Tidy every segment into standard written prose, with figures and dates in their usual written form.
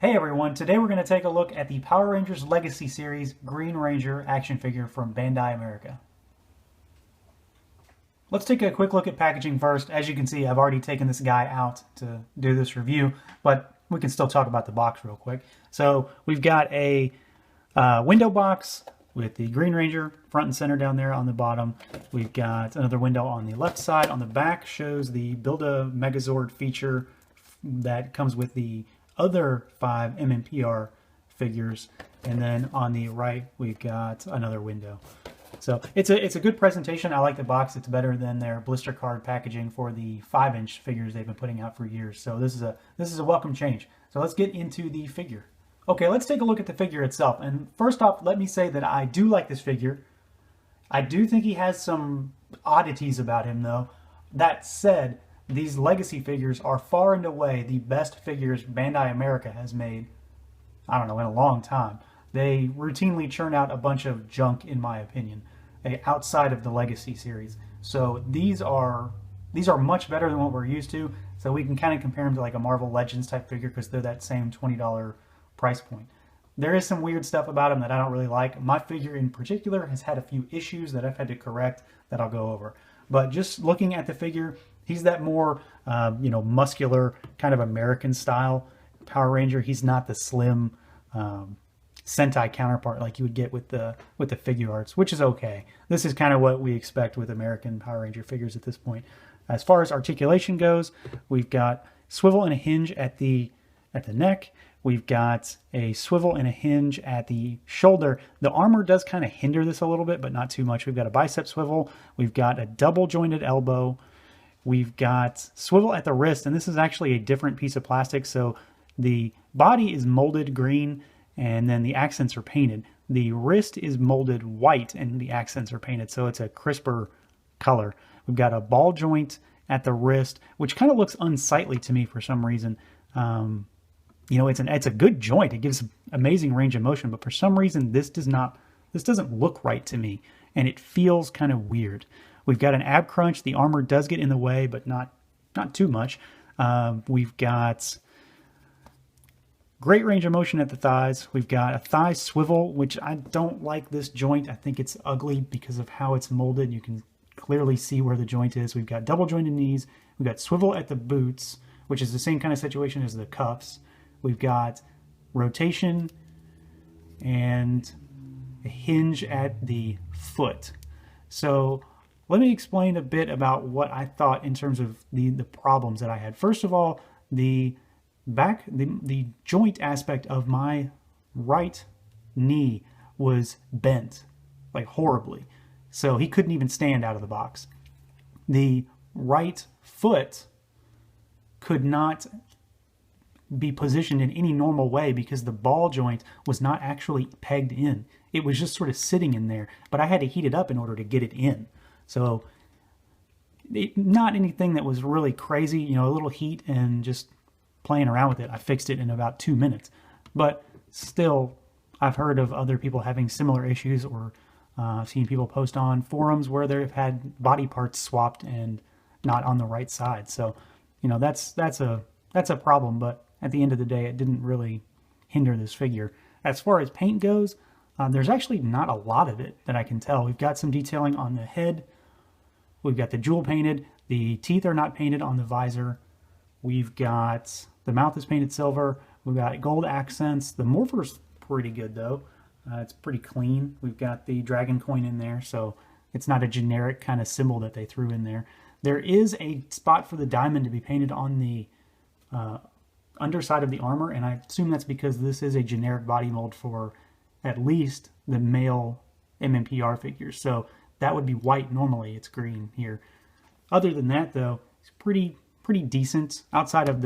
Hey everyone, today we're going to take a look at the Power Rangers Legacy Series Green Ranger action figure from Bandai America. Let's take a quick look at packaging first. As you can see, I've already taken this guy out to do this review, but we can still talk about the box real quick. So we've got a window box with the Green Ranger front and center down there on the bottom. We've got another window on the left side. On the back shows the Build a Megazord feature that comes with the other 5 MMPR figures, and then on the right we've got another window. So it's a good presentation. I like the box. It's better than their blister card packaging for the 5-inch figures they've been putting out for years. So this is a welcome change. So let's get into the figure. Okay, let's take a look at the figure itself. And first off, let me say that I do like this figure. I do think he has some oddities about him though. That said, these legacy figures are far and away the best figures Bandai America has made, I don't know, in a long time. They routinely churn out a bunch of junk, in my opinion, outside of the Legacy series. So these are much better than what we're used to. So we can kind of compare them to like a Marvel Legends type figure because they're that same $20 price point. There is some weird stuff about them that I don't really like. My figure in particular has had a few issues that I've had to correct that I'll go over. But just looking at the figure, he's that more, muscular kind of American style Power Ranger. He's not the slim Sentai counterpart like you would get with the figure arts, which is okay. This is kind of what we expect with American Power Ranger figures at this point. As far as articulation goes, we've got swivel and a hinge at the neck. We've got a swivel and a hinge at the shoulder. The armor does kind of hinder this a little bit, but not too much. We've got a bicep swivel. We've got a double jointed elbow. We've got swivel at the wrist, and this is actually a different piece of plastic. So the body is molded green, and then the accents are painted. The wrist is molded white, and the accents are painted. So it's a crisper color. We've got a ball joint at the wrist, which kind of looks unsightly to me for some reason. It's a good joint. It gives amazing range of motion, but for some reason this doesn't look right to me, and it feels kind of weird. We've got an ab crunch. The armor does get in the way, but not too much. We've got great range of motion at the thighs. We've got a thigh swivel, which I don't like this joint. I think it's ugly because of how it's molded. You can clearly see where the joint is. We've got double jointed knees. We've got swivel at the boots, which is the same kind of situation as the cuffs. We've got rotation and a hinge at the foot. So let me explain a bit about what I thought in terms of the problems that I had. First of all, the joint aspect of my right knee was bent, like horribly. So he couldn't even stand out of the box. The right foot could not be positioned in any normal way because the ball joint was not actually pegged in. It was just sort of sitting in there, but I had to heat it up in order to get it in. So not anything that was really crazy, a little heat and just playing around with it. I fixed it in about 2 minutes, but still I've heard of other people having similar issues, or seen people post on forums where they've had body parts swapped and not on the right side. So, that's a problem, but at the end of the day, it didn't really hinder this figure. As far as paint goes, there's actually not a lot of it that I can tell. We've got some detailing on the head. We've got the jewel painted. The teeth are not painted on the visor. We've got the mouth is painted silver. We've got gold accents. The morpher's pretty good though. It's pretty clean. We've got the dragon coin in there, so it's not a generic kind of symbol that they threw in there. There is a spot for the diamond to be painted on the underside of the armor, and I assume that's because this is a generic body mold for at least the male MMPR figures. So that would be white normally. It's green here. Other than that, though, it's pretty decent outside of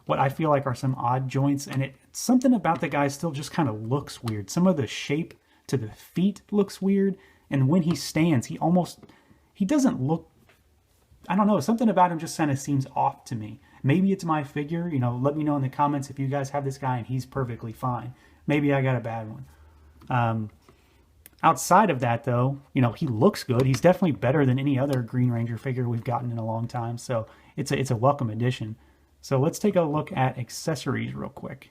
what I feel like are some odd joints, and something about the guy still just kind of looks weird. Some of the shape to the feet looks weird, and when he stands, he doesn't look, I don't know, something about him just kind of seems off to me. Maybe it's my figure, let me know in the comments if you guys have this guy and he's perfectly fine. Maybe I got a bad one. Outside of that, though, he looks good. He's definitely better than any other Green Ranger figure we've gotten in a long time. So it's a welcome addition. So let's take a look at accessories real quick.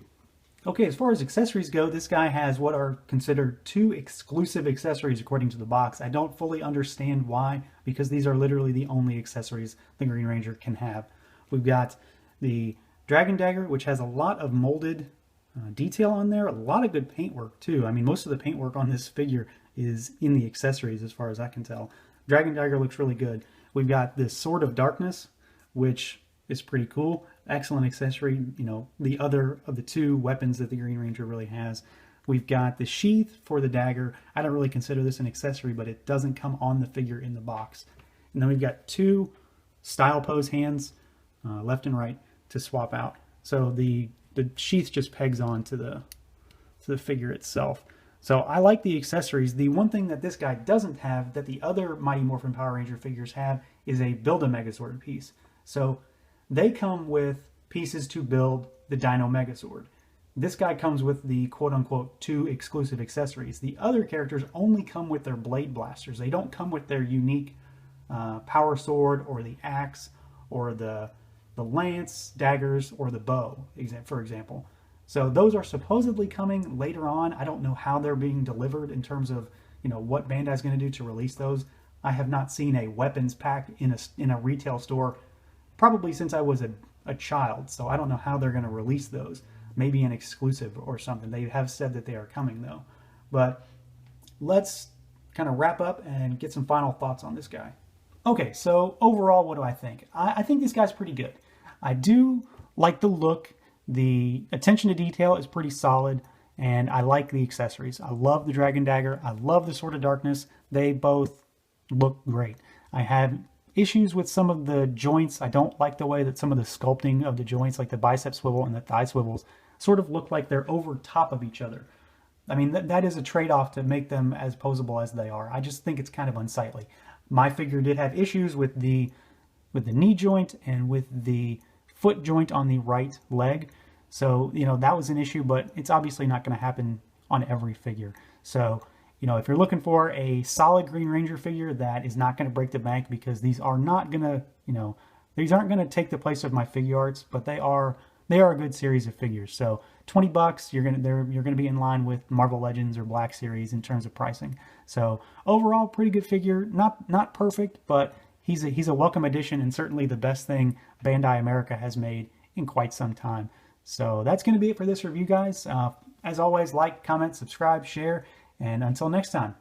Okay, as far as accessories go, this guy has what are considered 2 exclusive accessories according to the box. I don't fully understand why, because these are literally the only accessories the Green Ranger can have. We've got the Dragon Dagger, which has a lot of molded detail on there, a lot of good paintwork too. I mean, most of the paintwork on this figure is in the accessories as far as I can tell. Dragon Dagger looks really good. We've got this Sword of Darkness, which is pretty cool. Excellent accessory, you know, the other of the 2 weapons that the Green Ranger really has. We've got the sheath for the dagger. I don't really consider this an accessory, but it doesn't come on the figure in the box. And then we've got 2 style pose hands, left and right, to swap out. So the sheath just pegs on to the figure itself. So I like the accessories. The one thing that this guy doesn't have that the other Mighty Morphin Power Ranger figures have is a Build-A-Megazord piece. So they come with pieces to build the Dino Megazord. This guy comes with the quote-unquote 2 exclusive accessories. The other characters only come with their blade blasters. They don't come with their unique power sword or the axe or the lance, daggers, or the bow, for example. So those are supposedly coming later on. I don't know how they're being delivered in terms of, you know, what Bandai's going to do to release those. I have not seen a weapons pack in a retail store probably since I was a child, so I don't know how they're going to release those. Maybe an exclusive or something. They have said that they are coming though. But let's kind of wrap up and get some final thoughts on this guy. Okay, so overall, what do I think? I think this guy's pretty good. I do like the look. The attention to detail is pretty solid, and I like the accessories. I love the Dragon Dagger. I love the Sword of Darkness. They both look great. I have issues with some of the joints. I don't like the way that some of the sculpting of the joints, like the bicep swivel and the thigh swivels, sort of look like they're over top of each other. I mean, that is a trade-off to make them as posable as they are. I just think it's kind of unsightly. My figure did have issues with the knee joint and with the foot joint on the right leg. So, you know, that was an issue, but it's obviously not going to happen on every figure. So, you know, if you're looking for a solid Green Ranger figure that is not going to break the bank, because these are not going to, you know, these aren't going to take the place of my figure arts, but they are a good series of figures. So $20, you're going to be in line with Marvel Legends or Black Series in terms of pricing. So overall, pretty good figure. Not perfect, but he's a welcome addition, and certainly the best thing Bandai America has made in quite some time. So that's going to be it for this review, guys. As always, like, comment, subscribe, share, and until next time.